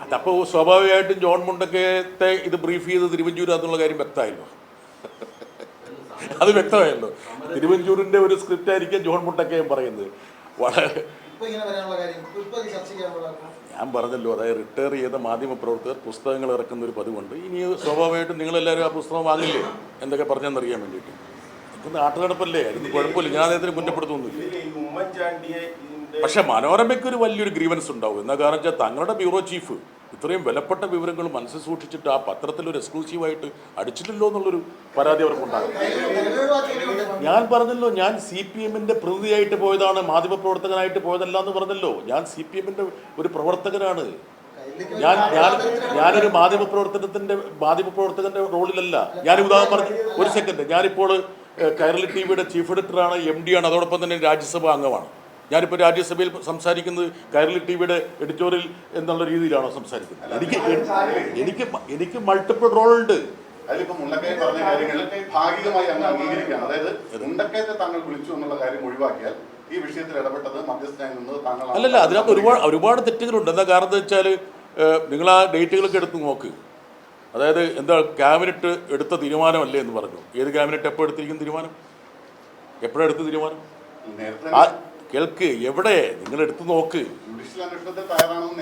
അതപ്പോൾ സ്വാഭാവികമായിട്ടും ജോൺ മുണ്ടക്കയത്തെ ഇത് ബ്രീഫ് ചെയ്ത് തിരുവഞ്ചൂരാന്നുള്ള കാര്യം വ്യക്തമായല്ലോ. അത് വ്യക്തമായല്ലോ. തിരുവഞ്ചൂരിൻ്റെ ഒരു സ്ക്രിപ്റ്റ് ആയിരിക്കും ജോൺ മുണ്ടക്കയം പറയുന്നത്. വളരെ ഞാൻ പറഞ്ഞല്ലോ, അതായത് റിട്ടയർ ചെയ്ത മാധ്യമപ്രവർത്തകർ പുസ്തകങ്ങൾ ഇറക്കുന്ന ഒരു പതിവുണ്ട്. ഇനി സ്വാഭാവികമായിട്ടും നിങ്ങളെല്ലാവരും ആ പുസ്തകം വാങ്ങില്ലേ എന്തൊക്കെ പറഞ്ഞെന്നറിയാൻ വേണ്ടിയിട്ട്. ഇതൊക്കെ നാട്ടുനടപ്പല്ലേ, അതിന് കുഴപ്പമില്ല. ഞാൻ അദ്ദേഹത്തിന് കുറ്റപ്പെടുത്തൊന്നുമില്ല. പക്ഷെ മനോരമയ്ക്കൊരു വലിയൊരു ഗ്രീവൻസ് ഉണ്ടാവും. എന്താ കാരണം വെച്ചാൽ തങ്ങളുടെ ബ്യൂറോ ചീഫ് ഇത്രയും വിലപ്പെട്ട വിവരങ്ങൾ മനസ്സിൽ സൂക്ഷിച്ചിട്ട് ആ പത്രത്തിലൊരു എക്സ്ക്ലൂസീവായിട്ട് അടിച്ചിട്ടില്ലോ എന്നുള്ളൊരു പരാതി അവർക്കുണ്ടാകും. ഞാൻ പറഞ്ഞല്ലോ, ഞാൻ CPM-ന്റെ പ്രതിനിധിയായിട്ട് പോയതാണ്, മാധ്യമപ്രവർത്തകനായിട്ട് പോയതല്ല എന്ന് പറഞ്ഞല്ലോ. ഞാൻ CPM-ന്റെ ഒരു പ്രവർത്തകനാണ്. ഞാനൊരു മാധ്യമപ്രവർത്തകന്റെ റോളിലല്ല. ഞാൻ ഉദാഹരണം പറഞ്ഞു, ഒരു സെക്കൻഡ്, ഞാനിപ്പോൾ കൈരളി TV-യുടെ ചീഫ് എഡിറ്ററാണ്, MD ആണ്, അതോടൊപ്പം തന്നെ രാജ്യസഭാ അംഗമാണ്. ഞാനിപ്പോൾ രാജ്യസഭയിൽ സംസാരിക്കുന്നത് കൈരളി TV-യുടെ എഡിറ്റോറിയൽ എന്നുള്ള രീതിയിലാണോ സംസാരിക്കുന്നത്? എനിക്ക് മൾട്ടിപ്പിൾ റോളുണ്ട്. അതിലിപ്പോ മുണ്ടക്കയം പറഞ്ഞ കാര്യങ്ങൾ ഭാഗികമായി അങ്ങ് അംഗീകരിക്കുകയാണ്. അതായത് മുണ്ടക്കയത്തെ താങ്കൾ വിളിച്ചു എന്നുള്ള കാര്യം ഒഴിവാക്കിയാൽ ഈ വിഷയത്തിൽ ഇടപെട്ടത് മധ്യസ്ഥനായി നിന്നത് താങ്കൾ അല്ലല്ല. അതിനകത്ത് ഒരുപാട് തെറ്റുകളുണ്ട്. എന്താ കാരണം എന്ന് വെച്ചാൽ നിങ്ങൾ ആ ഡേറ്റുകളൊക്കെ എടുത്ത് നോക്ക്. അതായത് എന്താ ക്യാബിനറ്റ് എടുത്ത തീരുമാനമല്ലേ എന്ന് പറഞ്ഞു. ഏത് ക്യാബിനറ്റ് എപ്പോൾ എടുത്തിരിക്കുന്ന തീരുമാനം, എപ്പോഴാണ് എടുത്ത തീരുമാനം? കേൾക്ക്, എവിടെ നിങ്ങൾ എടുത്ത് നോക്ക്.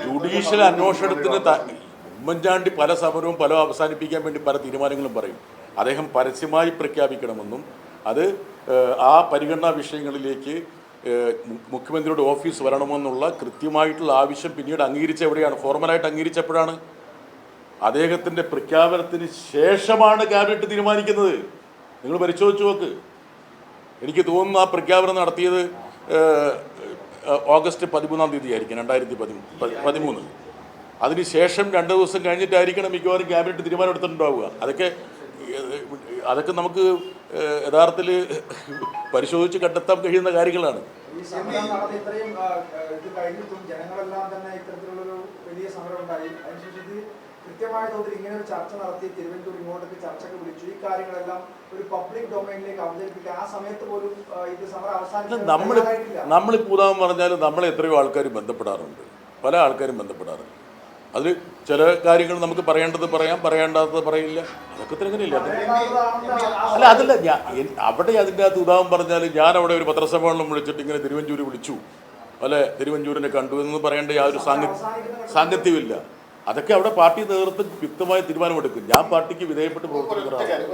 ജുഡീഷ്യൽ അന്വേഷണത്തിന് ഉമ്മൻചാണ്ടി പല സമരവും പല അവസാനിപ്പിക്കാൻ വേണ്ടി പല തീരുമാനങ്ങളും പറയും. അദ്ദേഹം പരസ്യമായി പ്രഖ്യാപിക്കണമെന്നും അത് ആ പരിഗണനാ വിഷയങ്ങളിലേക്ക് മുഖ്യമന്ത്രിയുടെ ഓഫീസ് വരണമെന്നുള്ള കൃത്യമായിട്ടുള്ള ആവശ്യം പിന്നീട് അംഗീകരിച്ച എവിടെയാണ്? ഫോർമലായിട്ട് അംഗീകരിച്ചപ്പോഴാണ്. അദ്ദേഹത്തിൻ്റെ പ്രഖ്യാപനത്തിന് ശേഷമാണ് ക്യാബിനറ്റ് തീരുമാനിക്കുന്നത്. നിങ്ങൾ പരിശോധിച്ച് നോക്ക്. എനിക്ക് തോന്നുന്നു ആ പ്രഖ്യാപനം നടത്തിയത് ഓഗസ്റ്റ് 13-ാം തീയതി ആയിരിക്കും, 2013. അതിനുശേഷം 2 ദിവസം കഴിഞ്ഞിട്ടായിരിക്കണം മിക്കവാറും ക്യാബിനറ്റ് തീരുമാനം എടുത്തിട്ടുണ്ടാവുക. അതൊക്കെ നമുക്ക് യഥാർത്ഥത്തിൽ പരിശോധിച്ച് കണ്ടെത്താൻ കഴിയുന്ന കാര്യങ്ങളാണ്. കൃത്യമായ തോതിൽ ഇങ്ങനെ ഒരു ചർച്ച നടത്തി തിരുവനന്തപുരം ഇങ്ങോട്ടേക്ക് ചർച്ചകൾ വിളിച്ചു. ഈ കാര്യങ്ങളെല്ലാം ഒരു പബ്ലിക് ഡൊമൈനിലേക്ക് അവതരിപ്പിക്കുക. ആ സമയത്ത് പോലും ഇത് സമരം അവസാനിച്ചില്ല. നമ്മളിപ്പോൾ ഉദാഹരണം പറഞ്ഞാൽ നമ്മളെ എത്രയോ ആൾക്കാർ ബന്ധപ്പെടാറുണ്ട്, പല ആൾക്കാരും ബന്ധപ്പെടാറുണ്ട്. അതിൽ ചില കാര്യങ്ങൾ നമുക്ക് പറയേണ്ടത് പറയാം, പറയേണ്ടാത്തത് പറയില്ല. അതൊക്കെ എങ്ങനെയില്ല. അല്ല, അതല്ല അവിടെ അതിൻ്റെ അകത്ത് ഉദാഹരണം പറഞ്ഞാൽ ഞാൻ അവിടെ ഒരു പത്രസമ്മേളനം വിളിച്ചിട്ട് ഇങ്ങനെ തിരുവഞ്ചൂര് വിളിച്ചു, അല്ലെ തിരുവഞ്ചൂരിനെ കണ്ടു എന്ന് പറയേണ്ട യാതൊരു സാങ്കത്യമില്ല. അതൊക്കെ അവിടെ പാർട്ടി നേതൃത്വം വ്യക്തമായ തീരുമാനമെടുക്കും. ഞാൻ പാർട്ടിക്ക് വിധേയപ്പെട്ട് പ്രവർത്തിക്കുന്നതാണ്.